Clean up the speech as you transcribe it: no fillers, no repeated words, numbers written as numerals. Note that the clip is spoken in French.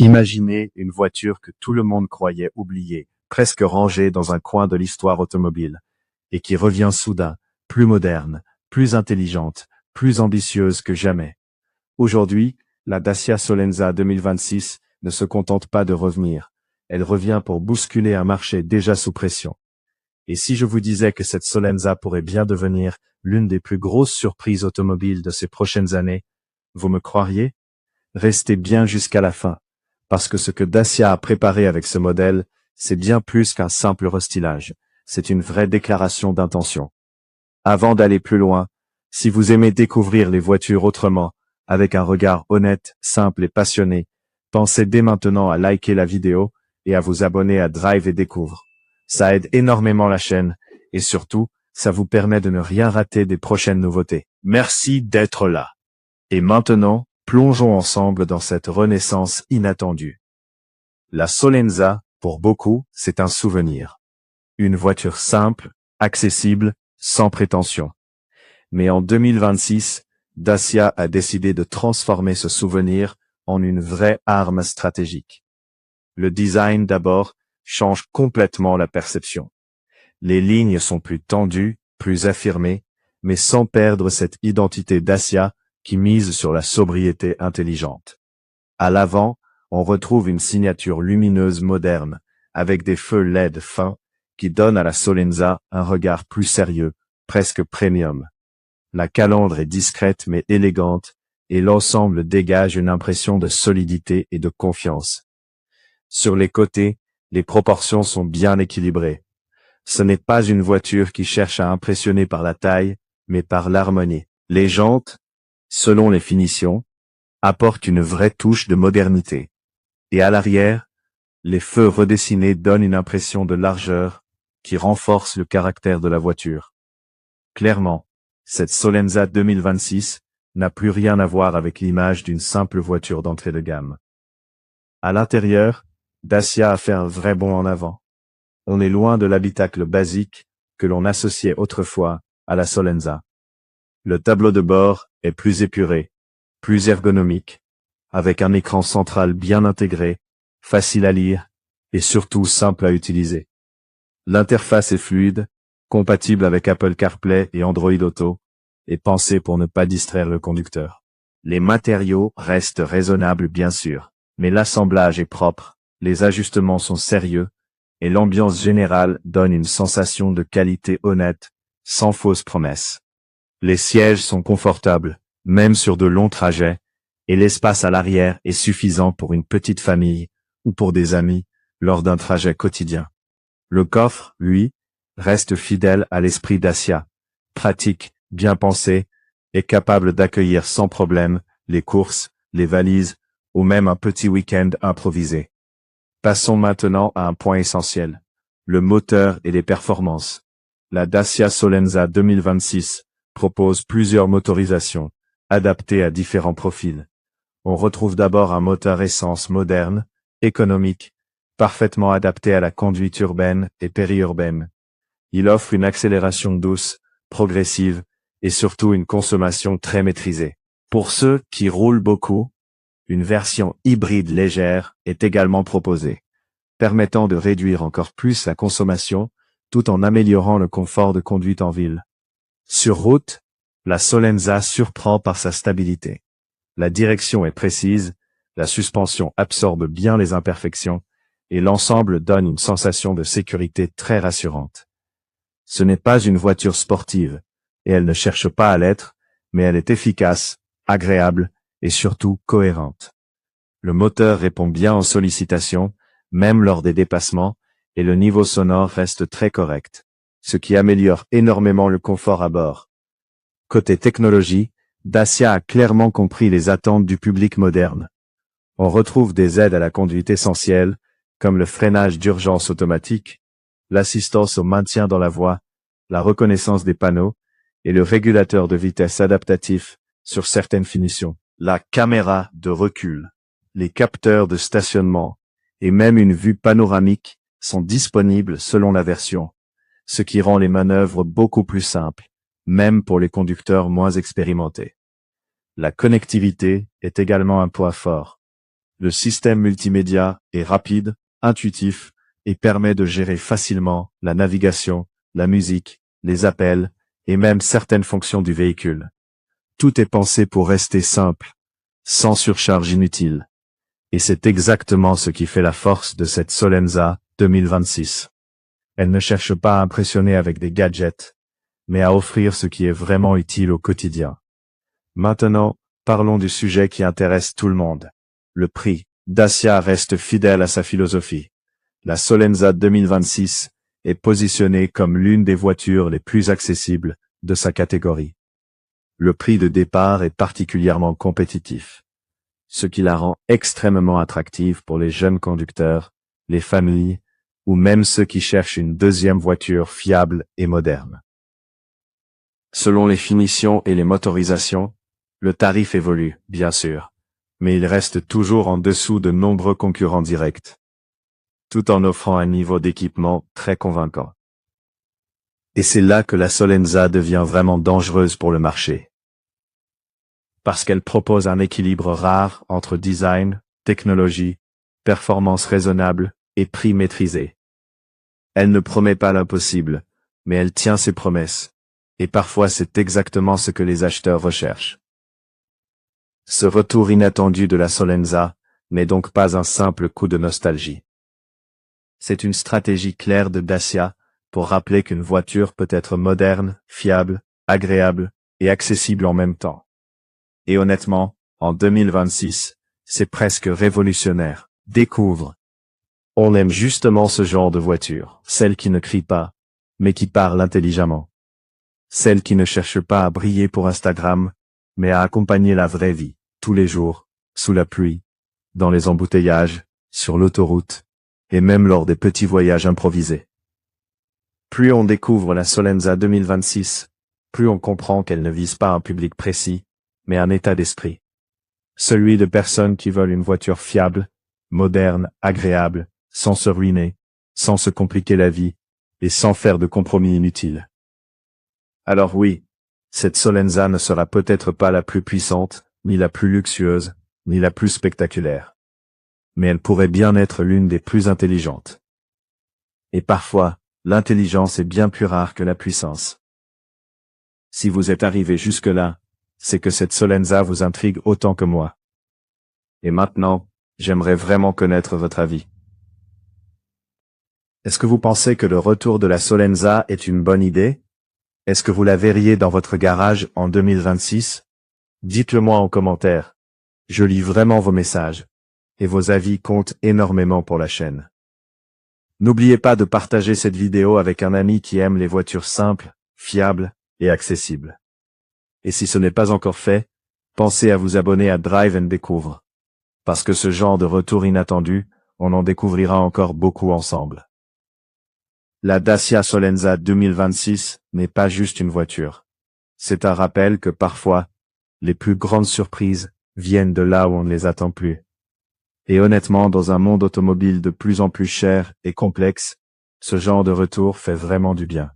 Imaginez une voiture que tout le monde croyait oubliée, presque rangée dans un coin de l'histoire automobile, et qui revient soudain, plus moderne, plus intelligente, plus ambitieuse que jamais. Aujourd'hui, la Dacia Solenza 2026 ne se contente pas de revenir, elle revient pour bousculer un marché déjà sous pression. Et si je vous disais que cette Solenza pourrait bien devenir l'une des plus grosses surprises automobiles de ces prochaines années, vous me croiriez? Restez bien jusqu'à la fin, parce que ce que Dacia a préparé avec ce modèle, c'est bien plus qu'un simple restylage, c'est une vraie déclaration d'intention. Avant d'aller plus loin, si vous aimez découvrir les voitures autrement, avec un regard honnête, simple et passionné, pensez dès maintenant à liker la vidéo et à vous abonner à Drive et Découvre. Ça aide énormément la chaîne, et surtout, ça vous permet de ne rien rater des prochaines nouveautés. Merci d'être là. Et maintenant, plongeons ensemble dans cette renaissance inattendue. La Solenza, pour beaucoup, c'est un souvenir. Une voiture simple, accessible, sans prétention. Mais en 2026, Dacia a décidé de transformer ce souvenir en une vraie arme stratégique. Le design d'abord change complètement la perception. Les lignes sont plus tendues, plus affirmées, mais sans perdre cette identité Dacia qui mise sur la sobriété intelligente. À l'avant, on retrouve une signature lumineuse moderne, avec des feux LED fins, qui donnent à la Solenza un regard plus sérieux, presque premium. La calandre est discrète mais élégante, et l'ensemble dégage une impression de solidité et de confiance. Sur les côtés, les proportions sont bien équilibrées. Ce n'est pas une voiture qui cherche à impressionner par la taille, mais par l'harmonie. Les jantes, selon les finitions, apportent une vraie touche de modernité. Et à l'arrière, les feux redessinés donnent une impression de largeur qui renforce le caractère de la voiture. Clairement, cette Solenza 2026 n'a plus rien à voir avec l'image d'une simple voiture d'entrée de gamme. À l'intérieur, Dacia a fait un vrai bond en avant. On est loin de l'habitacle basique que l'on associait autrefois à la Solenza. Le tableau de bord est plus épuré, plus ergonomique, avec un écran central bien intégré, facile à lire et surtout simple à utiliser. L'interface est fluide, compatible avec Apple CarPlay et Android Auto, et pensée pour ne pas distraire le conducteur. Les matériaux restent raisonnables bien sûr, mais l'assemblage est propre, les ajustements sont sérieux, et l'ambiance générale donne une sensation de qualité honnête, sans fausses promesses. Les sièges sont confortables, même sur de longs trajets, et l'espace à l'arrière est suffisant pour une petite famille, ou pour des amis, lors d'un trajet quotidien. Le coffre, lui, reste fidèle à l'esprit Dacia, pratique, bien pensé, et capable d'accueillir sans problème les courses, les valises, ou même un petit week-end improvisé. Passons maintenant à un point essentiel, le moteur et les performances. La Dacia Solenza 2026 propose plusieurs motorisations, adaptées à différents profils. On retrouve d'abord un moteur essence moderne, économique, parfaitement adapté à la conduite urbaine et périurbaine. Il offre une accélération douce, progressive, et surtout une consommation très maîtrisée. Pour ceux qui roulent beaucoup, une version hybride légère est également proposée, permettant de réduire encore plus la consommation, tout en améliorant le confort de conduite en ville. Sur route, la Solenza surprend par sa stabilité. La direction est précise, la suspension absorbe bien les imperfections, et l'ensemble donne une sensation de sécurité très rassurante. Ce n'est pas une voiture sportive, et elle ne cherche pas à l'être, mais elle est efficace, agréable, et surtout cohérente. Le moteur répond bien aux sollicitations, même lors des dépassements, et le niveau sonore reste très correct, ce qui améliore énormément le confort à bord. Côté technologie, Dacia a clairement compris les attentes du public moderne. On retrouve des aides à la conduite essentielles, comme le freinage d'urgence automatique, l'assistance au maintien dans la voie, la reconnaissance des panneaux, et le régulateur de vitesse adaptatif sur certaines finitions. La caméra de recul, les capteurs de stationnement, et même une vue panoramique sont disponibles selon la version, ce qui rend les manœuvres beaucoup plus simples, même pour les conducteurs moins expérimentés. La connectivité est également un point fort. Le système multimédia est rapide, intuitif, et permet de gérer facilement la navigation, la musique, les appels, et même certaines fonctions du véhicule. Tout est pensé pour rester simple, sans surcharge inutile. Et c'est exactement ce qui fait la force de cette Solenza 2026. Elle ne cherche pas à impressionner avec des gadgets, mais à offrir ce qui est vraiment utile au quotidien. Maintenant, parlons du sujet qui intéresse tout le monde. Le prix. Dacia reste fidèle à sa philosophie. La Solenza 2026 est positionnée comme l'une des voitures les plus accessibles de sa catégorie. Le prix de départ est particulièrement compétitif, ce qui la rend extrêmement attractive pour les jeunes conducteurs, les familles, ou même ceux qui cherchent une deuxième voiture fiable et moderne. Selon les finitions et les motorisations, le tarif évolue, bien sûr, mais il reste toujours en dessous de nombreux concurrents directs, tout en offrant un niveau d'équipement très convaincant. Et c'est là que la Solenza devient vraiment dangereuse pour le marché. Parce qu'elle propose un équilibre rare entre design, technologie, performance raisonnable et prix maîtrisé. Elle ne promet pas l'impossible, mais elle tient ses promesses. Et parfois c'est exactement ce que les acheteurs recherchent. Ce retour inattendu de la Solenza n'est donc pas un simple coup de nostalgie. C'est une stratégie claire de Dacia pour rappeler qu'une voiture peut être moderne, fiable, agréable et accessible en même temps. Et honnêtement, en 2026, c'est presque révolutionnaire. Découvre. On aime justement ce genre de voiture, celle qui ne crie pas, mais qui parle intelligemment. Celle qui ne cherche pas à briller pour Instagram, mais à accompagner la vraie vie, tous les jours, sous la pluie, dans les embouteillages, sur l'autoroute, et même lors des petits voyages improvisés. Plus on découvre la Solenza 2026, plus on comprend qu'elle ne vise pas un public précis, mais un état d'esprit. Celui de personnes qui veulent une voiture fiable, moderne, agréable, sans se ruiner, sans se compliquer la vie, et sans faire de compromis inutiles. Alors oui, cette Solenza ne sera peut-être pas la plus puissante, ni la plus luxueuse, ni la plus spectaculaire. Mais elle pourrait bien être l'une des plus intelligentes. Et parfois, l'intelligence est bien plus rare que la puissance. Si vous êtes arrivé jusque-là, c'est que cette Solenza vous intrigue autant que moi. Et maintenant, j'aimerais vraiment connaître votre avis. Est-ce que vous pensez que le retour de la Solenza est une bonne idée? Est-ce que vous la verriez dans votre garage en 2026? Dites-le moi en commentaire. Je lis vraiment vos messages. Et vos avis comptent énormément pour la chaîne. N'oubliez pas de partager cette vidéo avec un ami qui aime les voitures simples, fiables et accessibles. Et si ce n'est pas encore fait, pensez à vous abonner à Drive & Découvre. Parce que ce genre de retour inattendu, on en découvrira encore beaucoup ensemble. La Dacia Solenza 2026 n'est pas juste une voiture. C'est un rappel que parfois, les plus grandes surprises viennent de là où on ne les attend plus. Et honnêtement, dans un monde automobile de plus en plus cher et complexe, ce genre de retour fait vraiment du bien.